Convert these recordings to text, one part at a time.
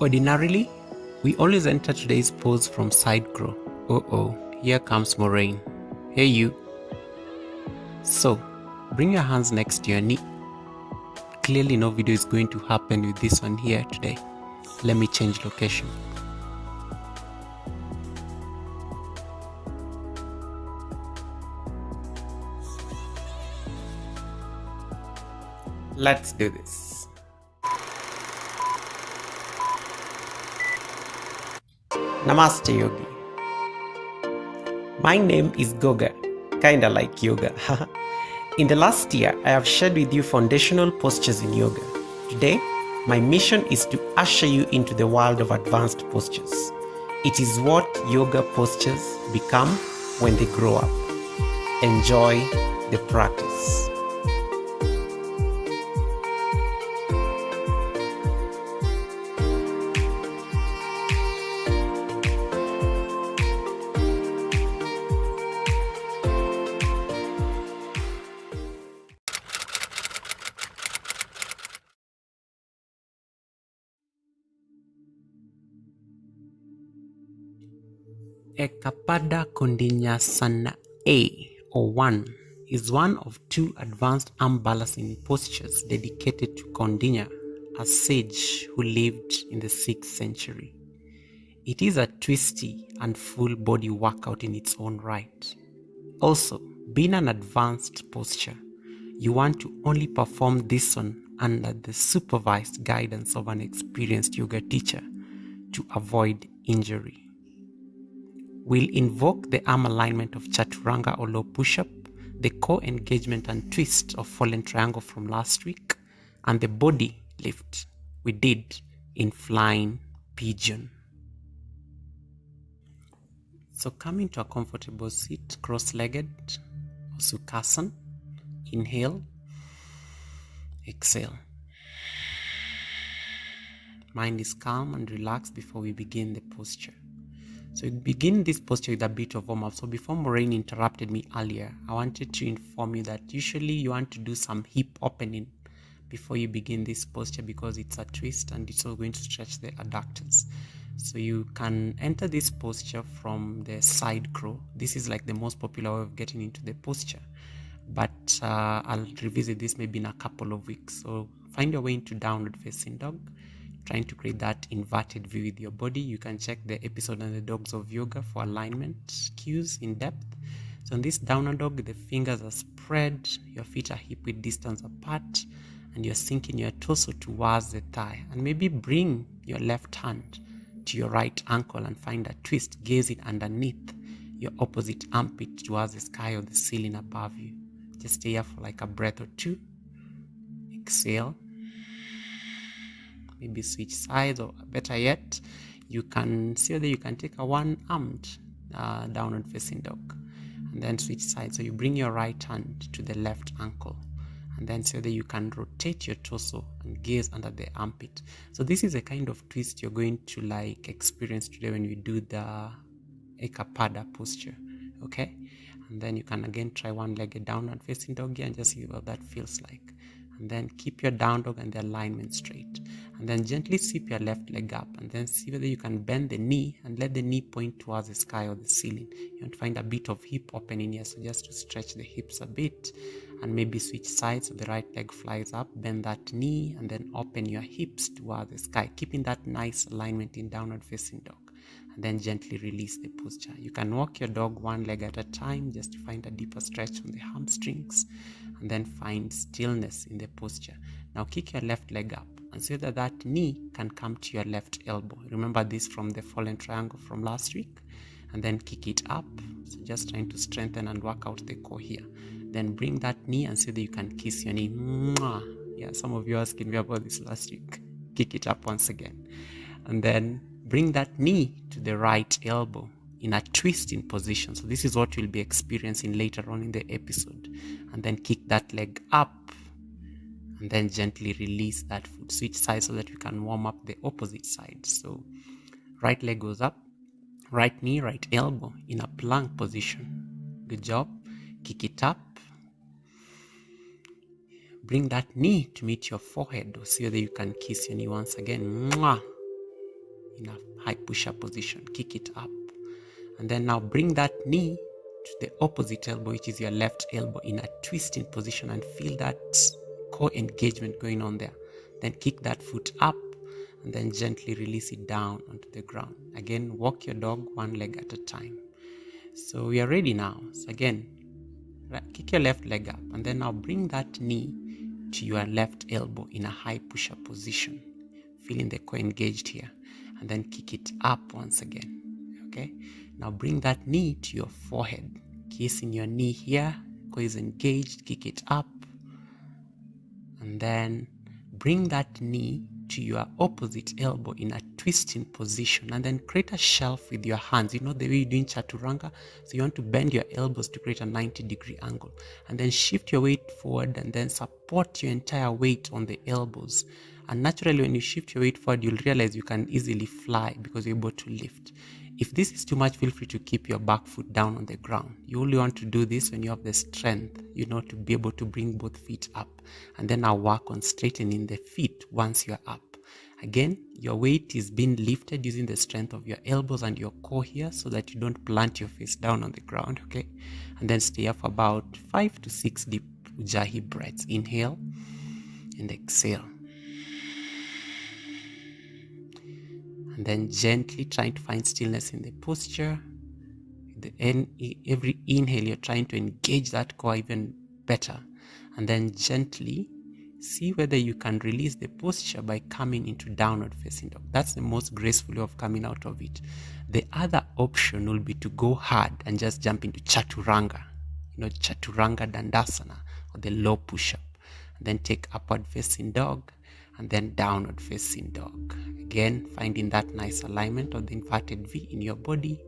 Ordinarily, we always enter today's pose from side crow. Oh, here comes more rain. Hey you. So, bring your hands next to your knee. Clearly no video is going to happen with this one here today. Let me change location. Let's do this. Namaste Yogi. My name is Goga, kinda like yoga. In the last year, I have shared with you foundational postures in yoga. Today, my mission is to usher you into the world of advanced postures. It is what yoga postures become when they grow up. Enjoy the practice. Ekapada Koundinyasana A or 1 is one of two advanced arm balancing postures dedicated to Koundinya, a sage who lived in the 6th century. It is a twisty and full body workout in its own right. Also, being an advanced posture, you want to only perform this one under the supervised guidance of an experienced yoga teacher to avoid injury. We'll invoke the arm alignment of Chaturanga or low push-up, the core engagement and twist of fallen triangle from last week, and the body lift we did in flying pigeon. So come into a comfortable seat, cross-legged, or Sukhasana. Inhale, exhale. Mind is calm and relaxed before we begin the posture. So we begin this posture with a bit of warm-up. So before Maureen interrupted me earlier, I wanted to inform you that usually you want to do some hip opening before you begin this posture because it's a twist and it's all going to stretch the adductors. So you can enter this posture from the side crow. This is like the most popular way of getting into the posture. But I'll revisit this maybe in a couple of weeks. So find your way into downward facing dog. Trying to create that inverted view with your body. You can check the episode on the dogs of yoga for alignment cues in depth. So in this downward dog, the fingers are spread, your feet are hip width distance apart, and you're sinking your torso towards the thigh. And maybe bring your left hand to your right ankle and find a twist, gazing underneath your opposite armpit towards the sky or the ceiling above you. Just stay here for like a breath or two. Exhale. Maybe switch sides, or better yet, you can see that you can take a one-armed downward facing dog and then switch sides. So you bring your right hand to the left ankle and then so that you can rotate your torso and gaze under the armpit. So this is a kind of twist you're going to like experience today when we do the Ekapada posture, okay? And then you can again try one-legged downward facing dog here and just see what that feels like. And then keep your down dog and the alignment straight. And then gently sweep your left leg up and then see whether you can bend the knee and let the knee point towards the sky or the ceiling. You want to find a bit of hip opening here, so just to stretch the hips a bit and maybe switch sides so the right leg flies up, bend that knee and then open your hips towards the sky, keeping that nice alignment in downward facing dog. And then gently release the posture. You can walk your dog one leg at a time just to find a deeper stretch on the hamstrings and then find stillness in the posture. Now kick your left leg up and see that that knee can come to your left elbow. Remember this from the fallen triangle from last week. And then kick it up. So just trying to strengthen and work out the core here. Then bring that knee and see that you can kiss your knee. Mwah. Yeah, some of you asking me about this last week. Kick it up once again. And then bring that knee to the right elbow in a twisting position. So this is what you'll be experiencing later on in the episode. And then kick that leg up and then gently release that foot. Switch sides so that you can warm up the opposite side. So right leg goes up, right knee, right elbow in a plank position. Good job. Kick it up. Bring that knee to meet your forehead or see whether you can kiss your knee once again. Mwah. in a high push-up position. Kick it up. And then now bring that knee to the opposite elbow, which is your left elbow, in a twisting position, and feel that core engagement going on there. Then kick that foot up and then gently release it down onto the ground. Again, walk your dog one leg at a time. So we are ready now. So again, kick your left leg up and then now bring that knee to your left elbow in a high push-up position. Feeling the core engaged here. And then kick it up once again. Okay? Now bring that knee to your forehead. Kissing your knee here. Core is engaged. Kick it up. And then bring that knee to your opposite elbow in a twisting position, and then create a shelf with your hands. You know the way you do in chaturanga? So you want to bend your elbows to create a 90-degree angle, and then shift your weight forward and then support your entire weight on the elbows. And naturally, when you shift your weight forward, you'll realize you can easily fly because you're able to lift. If this is too much, feel free to keep your back foot down on the ground. You only want to do this when you have the strength, to be able to bring both feet up. And then I'll work on straightening the feet once you're up. Again, your weight is being lifted using the strength of your elbows and your core here so that you don't plant your face down on the ground, okay? And then stay up for about 5 to 6 deep Ujjayi breaths. Inhale and exhale. And then gently trying to find stillness in the posture. Every inhale, you're trying to engage that core even better. And then gently see whether you can release the posture by coming into downward facing dog. That's the most graceful way of coming out of it. The other option will be to go hard and just jump into chaturanga. Chaturanga dandasana, or the low push-up. And then take upward facing dog and then downward facing dog. Again, finding that nice alignment of the inverted V in your body.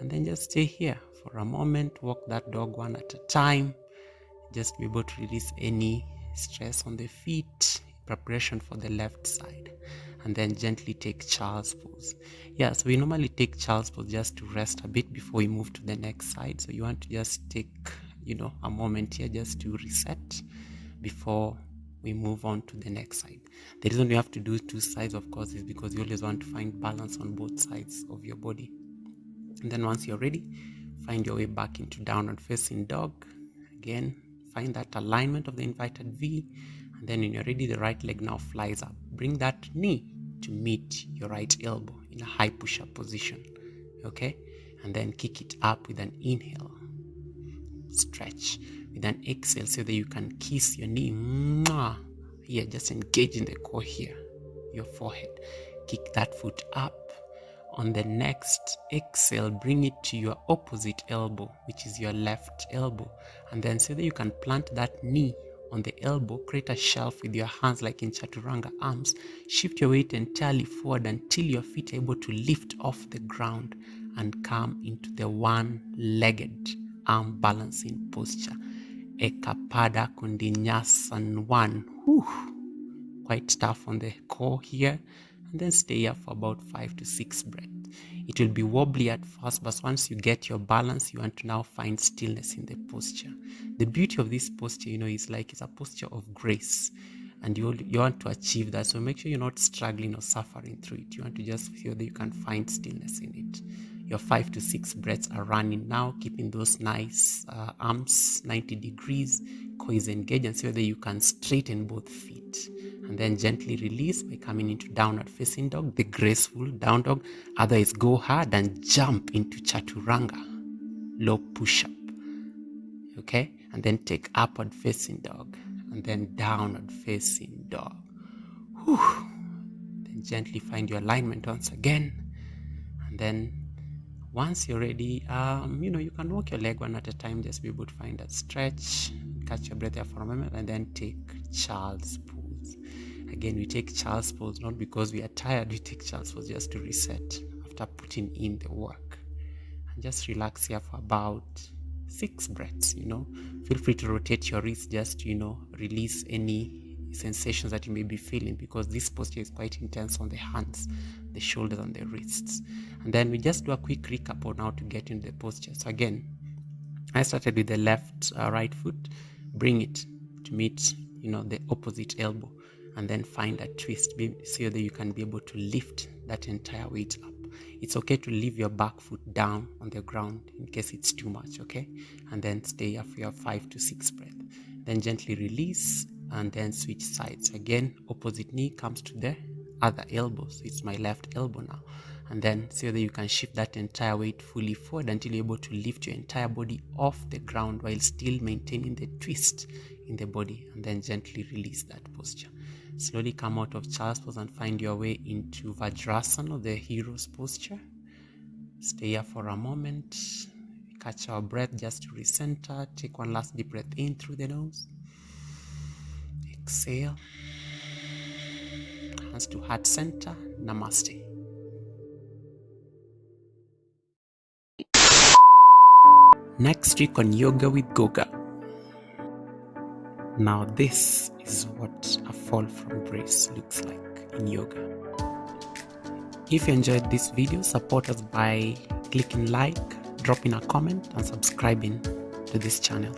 And then just stay here for a moment. Walk that dog one at a time. Just be able to release any stress on the feet, preparation for the left side. And then gently take child's pose. Yeah, so we normally take child's pose just to rest a bit before we move to the next side. So you want to just take, a moment here just to reset before we move on to the next side. The reason you have to do 2 sides, of course, is because you always want to find balance on both sides of your body. And then once you're ready, find your way back into downward facing dog. Again, find that alignment of the inverted V. And then when you're ready, the right leg now flies up. Bring that knee to meet your right elbow in a high push-up position. Okay? And then kick it up with an inhale. Stretch. With an exhale so that you can kiss your knee. Mwah! Here, just engage in the core here. Your forehead. Kick that foot up. On the next exhale, bring it to your opposite elbow, which is your left elbow. And then so that you can plant that knee on the elbow, create a shelf with your hands like in chaturanga arms. Shift your weight entirely forward until your feet are able to lift off the ground and come into the one-legged arm balancing posture. Ekapada Koundinyasana 1. Whew. Quite tough on the core here. And then stay here for about 5 to 6 breaths. It will be wobbly at first, but once you get your balance, you want to now find stillness in the posture. The beauty of this posture, is like it's a posture of grace, and you want to achieve that. So make sure you're not struggling or suffering through it. You want to just feel that you can find stillness in it. Your 5 to 6 breaths are running now, keeping those nice arms 90 degrees, core is engaged, and see whether you can straighten both feet. And then gently release by coming into downward facing dog, the graceful down dog. Otherwise, go hard and jump into chaturanga, low push-up. Okay? And then take upward facing dog, and then downward facing dog. Whew. Then gently find your alignment once again. And then once you're ready, you can walk your leg one at a time. Just be able to find that stretch, catch your breath there for a moment, and then take child's pose. Again, we take child's pose not because we are tired. We take child's pose just to reset after putting in the work. And just relax here for about 6 breaths. Feel free to rotate your wrists just to release any sensations that you may be feeling, because this posture is quite intense on the hands, the shoulders, and the wrists. And then we just do a quick recap on how to get into the posture. So again, I started with the left right foot. Bring it to meet the opposite elbow, and then find a twist so that you can be able to lift that entire weight up. It's okay to leave your back foot down on the ground in case it's too much, okay? And then stay here for your 5 to 6 breaths. Then gently release and then switch sides. Again, opposite knee comes to the other elbow. So it's my left elbow now. And then so that you can shift that entire weight fully forward until you're able to lift your entire body off the ground while still maintaining the twist in the body. And then gently release that posture. Slowly come out of child's pose and find your way into Vajrasana, the hero's posture. Stay here for a moment. Catch our breath just to recenter. Take one last deep breath in through the nose. Exhale. Hands to heart center. Namaste. Next week on Yoga with Goga. Now this is what a fall from grace looks like in yoga. If you enjoyed this video, support us by clicking like, dropping a comment and subscribing to this channel.